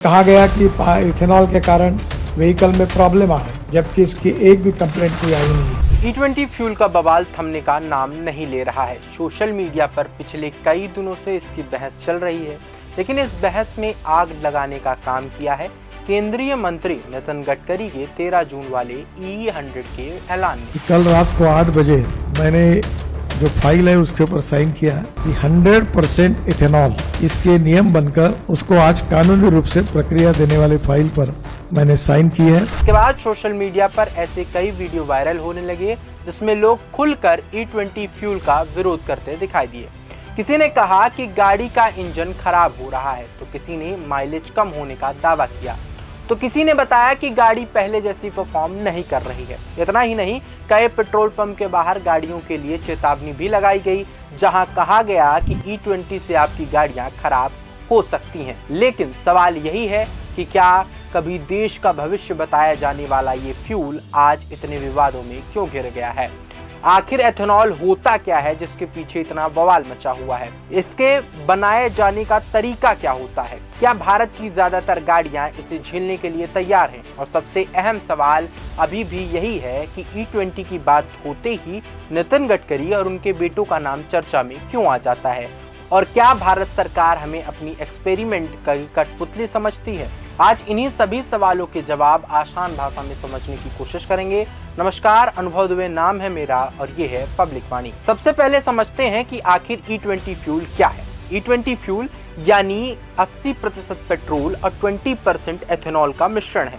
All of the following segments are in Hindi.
कहा गया कि इथेनॉल के कारण व्हीकल में प्रॉब्लम आ रहा है, जबकि इसकी एक भी कंप्लेंट कोई आई नहीं है। E20 फ्यूल का बवाल थमने का नाम नहीं ले रहा है। सोशल मीडिया पर पिछले कई दिनों से इसकी बहस चल रही है, लेकिन इस बहस में आग लगाने का काम किया है केंद्रीय मंत्री नितिन गडकरी के 13 जून वाले E100 के ऐलान ने। कल रात को 8 बजे मैंने जो फाइल है उसके ऊपर साइन किया कि 100% इथेनॉल इसके नियम बनकर उसको आज कानूनी रूप से प्रक्रिया देने वाले फाइल पर मैंने साइन की है। इसके बाद सोशल मीडिया पर ऐसे कई वीडियो वायरल होने लगे जिसमें लोग खुलकर E20 फ्यूल का विरोध करते दिखाई दिए। किसी ने कहा कि गाड़ी का इंजन खराब हो रहा है, तो किसी ने माइलेज कम होने का दावा किया, तो किसी ने बताया कि गाड़ी पहले जैसी परफॉर्म नहीं कर रही है। इतना ही नहीं, कई पेट्रोल पंप के बाहर गाड़ियों के लिए चेतावनी भी लगाई गई, जहां कहा गया कि E20 से आपकी गाड़ियां खराब हो सकती हैं। लेकिन सवाल यही है कि क्या कभी देश का भविष्य बताया जाने वाला ये फ्यूल आज इतने विवादों में क्यों घिर गया है? आखिर एथेनॉल होता क्या है जिसके पीछे इतना बवाल मचा हुआ है? इसके बनाए जाने का तरीका क्या होता है? क्या भारत की ज्यादातर गाड़ियां इसे झेलने के लिए तैयार हैं? और सबसे अहम सवाल अभी भी यही है कि E20 की बात होते ही नितिन गडकरी और उनके बेटों का नाम चर्चा में क्यों आ जाता है? और क्या भारत सरकार हमें अपनी एक्सपेरिमेंट की कठपुतली समझती है? आज इन्हीं सभी सवालों के जवाब आसान भाषा में समझने की कोशिश करेंगे। नमस्कार, अनुभव दुबे नाम है मेरा और ये है पब्लिक वाणी। सबसे पहले समझते हैं कि आखिर E20 फ्यूल क्या है। E20 फ्यूल यानी 80% पेट्रोल और 20% एथेनॉल का मिश्रण है।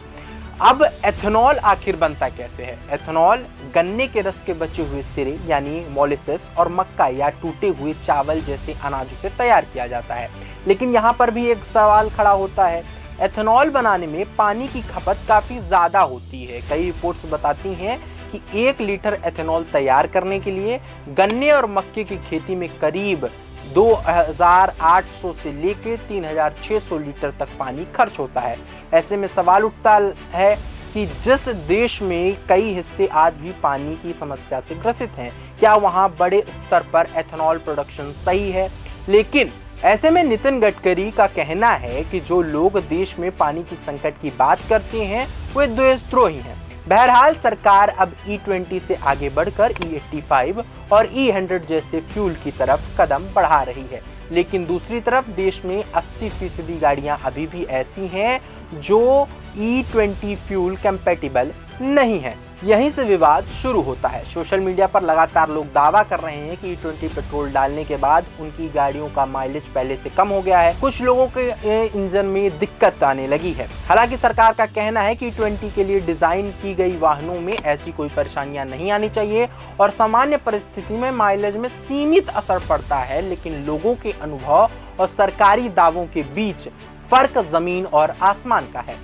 अब एथेनॉल आखिर बनता कैसे है? एथेनॉल गन्ने के रस के बचे हुए सिरे यानी मोलेसेस और मक्का या टूटे हुए चावल जैसे अनाजों से तैयार किया जाता है। लेकिन यहाँ पर भी एक सवाल खड़ा होता है, एथेनॉल बनाने में पानी की खपत काफी ज्यादा होती है। कई रिपोर्ट्स बताती हैं कि 1 लीटर एथेनॉल तैयार करने के लिए गन्ने और मक्के की खेती में करीब 2800 से लेकर 3600 लीटर तक पानी खर्च होता है। ऐसे में सवाल उठता है कि जिस देश में कई हिस्से आज भी पानी की समस्या से ग्रसित हैं, क्या वहां बड़े स्तर पर एथेनॉल प्रोडक्शन सही है? लेकिन ऐसे में नितिन गडकरी का कहना है कि जो लोग देश में पानी की संकट की बात करते हैं वे देशद्रोही हैं। बहरहाल सरकार अब E20 से आगे बढ़कर E85 और E100 जैसे फ्यूल की तरफ कदम बढ़ा रही है, लेकिन दूसरी तरफ देश में 80% गाड़ियां अभी भी ऐसी हैं जो E20 फ्यूल कंपैटिबल नहीं है। यहीं से विवाद शुरू होता है। सोशल मीडिया पर लगातार लोग दावा कर रहे हैं कि E20 पेट्रोल डालने के बाद उनकी गाड़ियों का माइलेज पहले से कम हो गया है। कुछ लोगों के इंजन में दिक्कत आने लगी है। हालांकि सरकार का कहना है कि E20 के लिए डिजाइन की गई वाहनों में ऐसी कोई परेशानियां नहीं आनी चाहिए और सामान्य परिस्थिति में माइलेज में सीमित असर पड़ता है। लेकिन लोगों के अनुभव और सरकारी दावों के बीच फर्क जमीन और आसमान का है।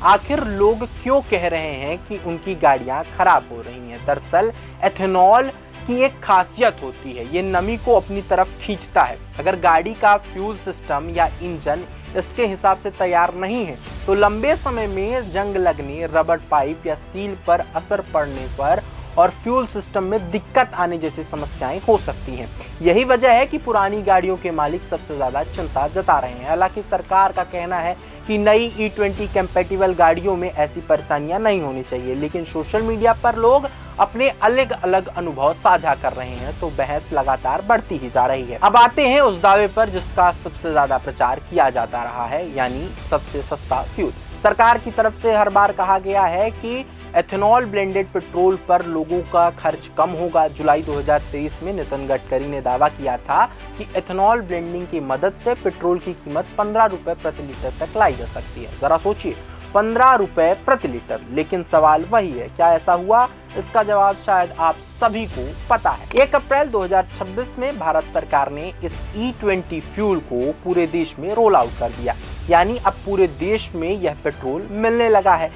आखिर लोग क्यों कह रहे हैं कि उनकी गाड़ियां खराब हो रही हैं? दरअसल एथेनॉल की एक खासियत होती है, ये नमी को अपनी तरफ खींचता है। अगर गाड़ी का फ्यूल सिस्टम या इंजन इसके हिसाब से तैयार नहीं है तो लंबे समय में जंग लगने, रबड़ पाइप या सील पर असर पड़ने पर और फ्यूल सिस्टम में दिक्कत आने जैसी समस्याएं हो सकती हैं। यही वजह है कि पुरानी गाड़ियों के मालिक सबसे ज्यादा चिंता जता रहे हैं। हालांकि सरकार का कहना है कि नई E20 कंपैटिबल गाड़ियों में ऐसी परेशानियां नहीं होनी चाहिए, लेकिन सोशल मीडिया पर लोग अपने अलग अलग अनुभव साझा कर रहे हैं, तो बहस लगातार बढ़ती ही जा रही है। अब आते हैं उस दावे पर जिसका सबसे ज्यादा प्रचार किया जाता रहा है, यानी सबसे सस्ता फ्यूल। सरकार की तरफ से हर बार कहा गया है कि एथेनॉल ब्लेंडेड पेट्रोल पर लोगों का खर्च कम होगा। जुलाई 2023 में नितिन गडकरी ने दावा किया था कि एथेनॉल ब्लेंडिंग की मदद से पेट्रोल की कीमत 15 रुपए प्रति लीटर तक लाई जा सकती है। जरा सोचिए, 15 रुपए प्रति लीटर। लेकिन सवाल वही है, क्या ऐसा हुआ? इसका जवाब शायद आप सभी को पता है। 1 अप्रैल 2026 में भारत सरकार ने इस E20 फ्यूल को पूरे देश में रोल आउट कर दिया, यानी अब पूरे देश में यह पेट्रोल मिलने लगा है।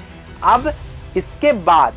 अब इसके बाद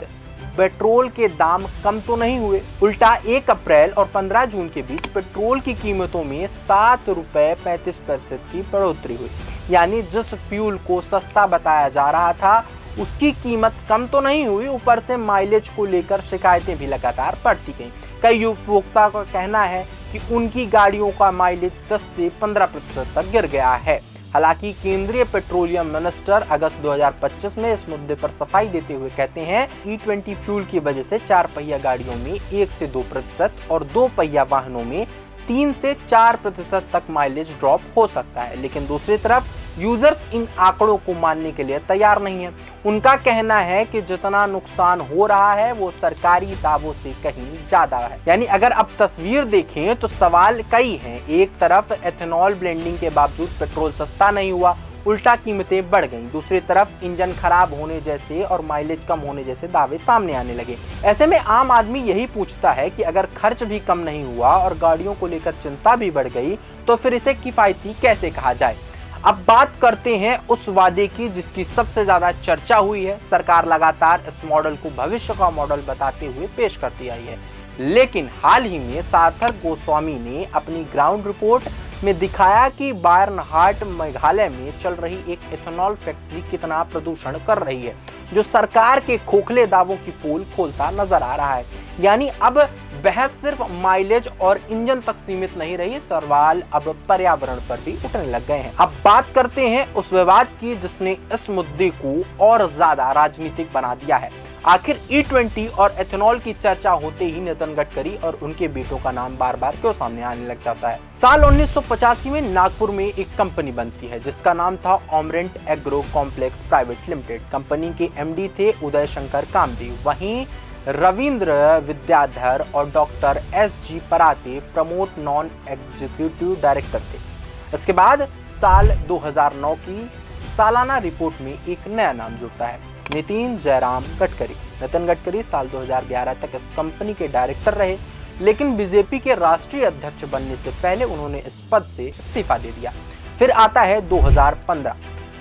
पेट्रोल के दाम कम तो नहीं हुए, उल्टा 1 अप्रैल और 15 जून के बीच पेट्रोल की कीमतों में 7 रुपए 35 पैसे की बढ़ोतरी हुई। यानी जिस फ्यूल को सस्ता बताया जा रहा था उसकी कीमत कम तो नहीं हुई, ऊपर से माइलेज को लेकर शिकायतें भी लगातार बढ़ती गईं। कई उपभोक्ता का कहना है कि उनकी गाड़ियों का माइलेज 10 से 15% तक गिर गया है। हालांकि केंद्रीय पेट्रोलियम मिनिस्टर अगस्त 2025 में इस मुद्दे पर सफाई देते हुए कहते हैं E20 फ्यूल की वजह से 4 पहिया गाड़ियों में 1 से 2% और 2 पहिया वाहनों में 3 से 4% तक माइलेज ड्रॉप हो सकता है। लेकिन दूसरी तरफ यूजर्स इन आंकड़ों को मानने के लिए तैयार नहीं है। उनका कहना है कि जितना नुकसान हो रहा है वो सरकारी दावों से कहीं ज्यादा है। यानी अगर अब तस्वीर देखें तो सवाल कई हैं। एक तरफ एथेनॉल ब्लेंडिंग के बावजूद पेट्रोल सस्ता नहीं हुआ, उल्टा कीमतें बढ़ गईं। दूसरी तरफ इंजन खराब होने जैसे और माइलेज कम होने जैसे दावे सामने आने लगे। ऐसे में आम आदमी यही पूछता है कि अगर खर्च भी कम नहीं हुआ और गाड़ियों को लेकर चिंता भी बढ़ गई तो फिर इसे किफायती कैसे कहा जाए। अब बात करते हैं उस वादे की जिसकी सबसे ज्यादा चर्चा हुई है। सरकार लगातार इस मॉडल को भविष्य का मॉडल बताते हुए पेश करती आई है, लेकिन हाल ही में सार्थक गोस्वामी ने अपनी ग्राउंड रिपोर्ट में दिखाया कि बायरनहाट मेघालय में चल रही एक एथेनॉल फैक्ट्री कितना प्रदूषण कर रही है, जो सरकार के खोखले दावों की पोल खोलता नजर आ रहा है। यानी अब बहस सिर्फ माइलेज और इंजन तक सीमित नहीं रही, सवाल अब पर्यावरण पर भी उठने लग गए हैं। अब बात करते हैं उस विवाद की जिसने इस मुद्दे को और ज्यादा राजनीतिक बना दिया है। आखिर E20 और एथेनॉल की चर्चा होते ही नितिन गडकरी और उनके बेटों का नाम बार बार क्यों सामने आने लग जाता है। साल 1985 में नागपुर में एक कंपनी बनती है जिसका नाम था ऑमरेंट agro complex private limited. Company के MD थे उदय शंकर कामदेव, वहीं रविंद्र विद्याधर और डॉक्टर SG पराते प्रमोट नॉन एग्जीक्यूटिव डायरेक्टर थे। इसके बाद साल 2009 की सालाना रिपोर्ट में एक नया नाम जुड़ता है, नितिन जयराम गडकरी। नितिन गडकरी साल 2011 तक इस कंपनी के डायरेक्टर रहे, लेकिन बीजेपी के राष्ट्रीय अध्यक्ष बनने से पहले उन्होंने इस पद से इस्तीफा दे दिया। फिर आता है 2015।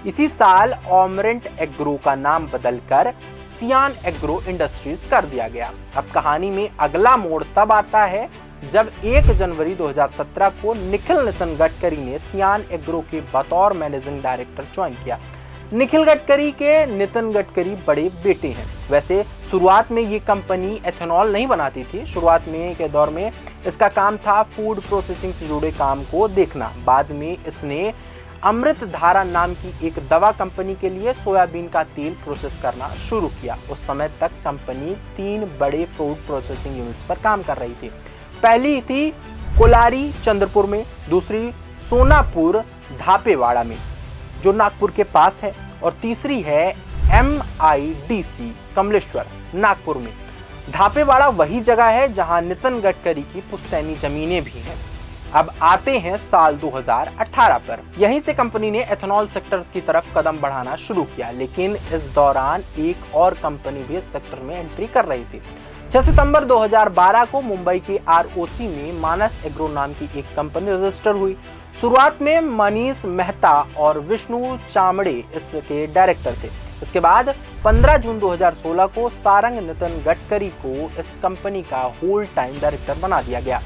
इसी साल ऑमरेंट एग्रो का नाम बदलकर सियान एग्रो इंडस्ट्रीज कर दिया गया। अब कहानी में अगला मोड़ तब आता है जब 1 जनवरी 2017 को नितिन गडकरी ने सियान एग्रो के बतौर मैनेजिंग डायरेक्टर ज्वाइन किया। नितिन गडकरी के नितिन गडकरी बड़े बेटे हैं। वैसे शुरुआत में ये कंपनी एथेनॉल नहीं बनाती थी। शुरुआत में के दौर में इसका काम था फूड प्रोसेसिंग से जुड़े काम को देखना। बाद में इसने अमृत धारा नाम की एक दवा कंपनी के लिए सोयाबीन का तेल प्रोसेस करना शुरू किया। उस समय तक कंपनी 3 बड़े फूड प्रोसेसिंग यूनिट्स पर काम कर रही थी। पहली थी कोलारी चंद्रपुर में, दूसरी सोनापुर धापेवाड़ा में जो नागपुर के पास है, और तीसरी है MIDC कमलेश्वर नागपुर में। धापेवाड़ा वही जगह है जहां नितिन गडकरी की पुश्तैनी जमीनें भी हैं। अब आते हैं साल 2018 पर। यहीं से कंपनी ने एथेनॉल सेक्टर की तरफ कदम बढ़ाना शुरू किया, लेकिन इस दौरान एक और कंपनी भी इस सेक्टर में एंट्री कर रही थी। 6 सितंबर 2012 को मुंबई के ROC में मानस एग्रो नाम की एक कंपनी रजिस्टर हुई। शुरुआत में मनीष मेहता और विष्णु चामड़े इसके डायरेक्टर थे। इसके बाद 15 जून 2016 को सारंग नितिन गडकरी को इस कंपनी का होल टाइम डायरेक्टर बना दिया गया।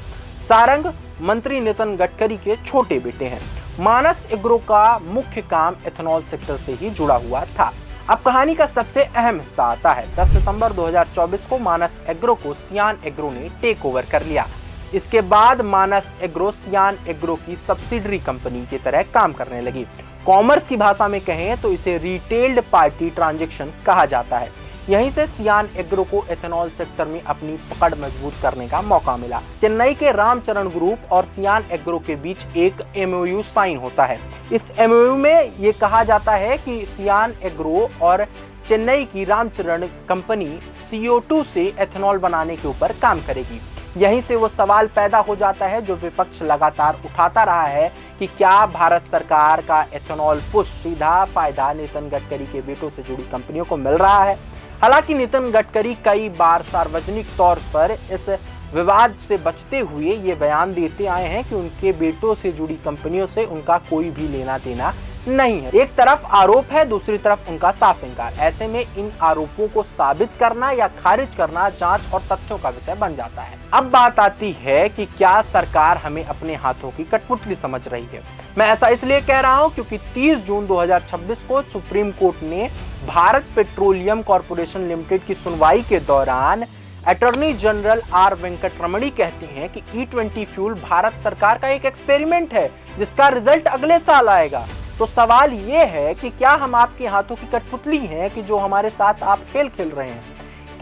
सारंग मंत्री नितिन गडकरी के छोटे बेटे हैं। मानस एग्रो का मुख्य काम एथेनॉल सेक्टर से ही जुड़ा हुआ था। अब कहानी का सबसे अहम हिस्सा आता है। 10 सितंबर 2024 को मानस एग्रो को सियान एग्रो ने टेक ओवर कर लिया। इसके बाद मानस एग्रो सियान एग्रो की सब्सिडरी कंपनी की तरह काम करने लगी। कॉमर्स की भाषा में कहें तो इसे रिटेल्ड पार्टी ट्रांजैक्शन कहा जाता है। यहीं से सियान एग्रो को एथेनॉल सेक्टर में अपनी पकड़ मजबूत करने का मौका मिला। चेन्नई के रामचरण ग्रुप और सियान एग्रो के बीच एक MOU साइन होता है। इस MOU में ये कहा जाता है कि सियान एग्रो और चेन्नई की रामचरण कंपनी CO2 से एथेनॉल बनाने के ऊपर काम करेगी। यहीं से वो सवाल पैदा हो जाता है जो विपक्ष लगातार उठाता रहा है कि क्या भारत सरकार का एथेनॉल पुश सीधा फायदा नितिन गडकरी के बेटों से जुड़ी कंपनियों को मिल रहा है। हालांकि नितिन गडकरी कई बार सार्वजनिक तौर पर इस विवाद से बचते हुए ये बयान देते आए हैं कि उनके बेटों से जुड़ी कंपनियों से उनका कोई भी लेना देना नहीं है। एक तरफ आरोप है, दूसरी तरफ उनका साफ इनकार। ऐसे में इन आरोपों को साबित करना या खारिज करना जांच और तथ्यों का विषय बन जाता है। अब बात आती है कि क्या सरकार हमें अपने हाथों की कठपुतली समझ रही है। मैं ऐसा इसलिए कह रहा हूं क्योंकि 30 जून 2026 को सुप्रीम कोर्ट ने भारत पेट्रोलियम कॉर्पोरेशन लिमिटेड की सुनवाई के दौरान अटॉर्नी जनरल R वेंकटरमणी कहते हैं कि E20 फ्यूल भारत सरकार का एक एक्सपेरिमेंट है जिसका रिजल्ट अगले साल आएगा। तो सवाल ये है कि क्या हम आपके हाथों की कठपुतली हैं कि जो हमारे साथ आप खेल खेल रहे हैं,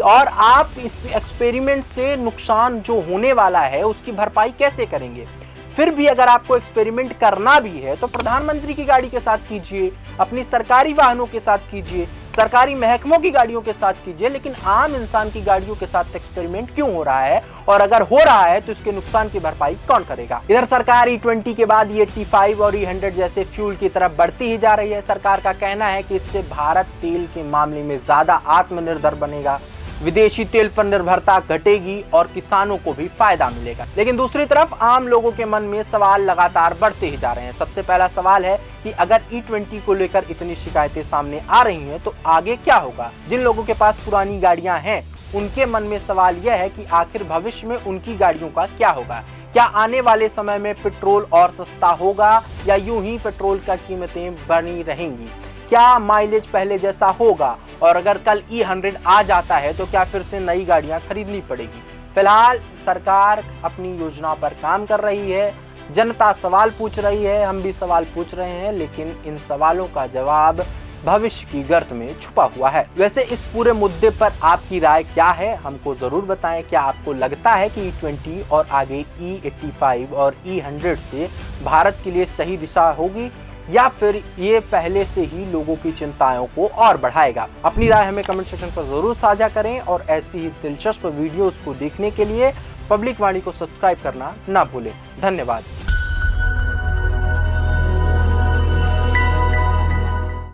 और आप इस एक्सपेरिमेंट से नुकसान जो होने वाला है उसकी भरपाई कैसे करेंगे। फिर भी अगर आपको एक्सपेरिमेंट करना भी है तो प्रधानमंत्री की गाड़ी के साथ कीजिए, अपनी सरकारी वाहनों के साथ कीजिए, सरकारी महकमों की गाड़ियों के साथ कीजिए, लेकिन आम इंसान की गाड़ियों के साथ एक्सपेरिमेंट क्यों हो रहा है, और अगर हो रहा है तो इसके नुकसान की भरपाई कौन करेगा। इधर सरकार E20 के बाद E85 और E100 जैसे फ्यूल की तरफ बढ़ती ही जा रही है। सरकार का कहना है कि इससे भारत तेल के मामले में ज्यादा आत्मनिर्भर बनेगा, विदेशी तेल पर निर्भरता घटेगी और किसानों को भी फायदा मिलेगा। लेकिन दूसरी तरफ आम लोगों के मन में सवाल लगातार बढ़ते ही जा रहे हैं। सबसे पहला सवाल है कि अगर E20 को लेकर इतनी शिकायतें सामने आ रही हैं तो आगे क्या होगा। जिन लोगों के पास पुरानी गाड़ियां हैं उनके मन में सवाल यह है कि आखिर भविष्य में उनकी गाड़ियों का क्या होगा। क्या आने वाले समय में पेट्रोल और सस्ता होगा या यूं ही पेट्रोल का कीमतें बनी रहेंगी। क्या माइलेज पहले जैसा होगा, और अगर कल E100 आ जाता है तो क्या फिर से नई गाड़ियां खरीदनी पड़ेगी। फिलहाल सरकार अपनी योजना पर काम कर रही है, जनता सवाल पूछ रही है, हम भी सवाल पूछ रहे हैं, लेकिन इन सवालों का जवाब भविष्य की गर्त में छुपा हुआ है। वैसे इस पूरे मुद्दे पर आपकी राय क्या है, हमको जरूर बताएं। क्या आपको लगता है कि E20 और आगे E85 और E100 से भारत के लिए सही दिशा होगी, या फिर ये पहले से ही लोगों की चिंताओं को और बढ़ाएगा। अपनी राय हमें कमेंट सेक्शन पर जरूर साझा करें, और ऐसी ही दिलचस्प वीडियोस को देखने के लिए पब्लिक वाणी को सब्सक्राइब करना ना भूलें। धन्यवाद।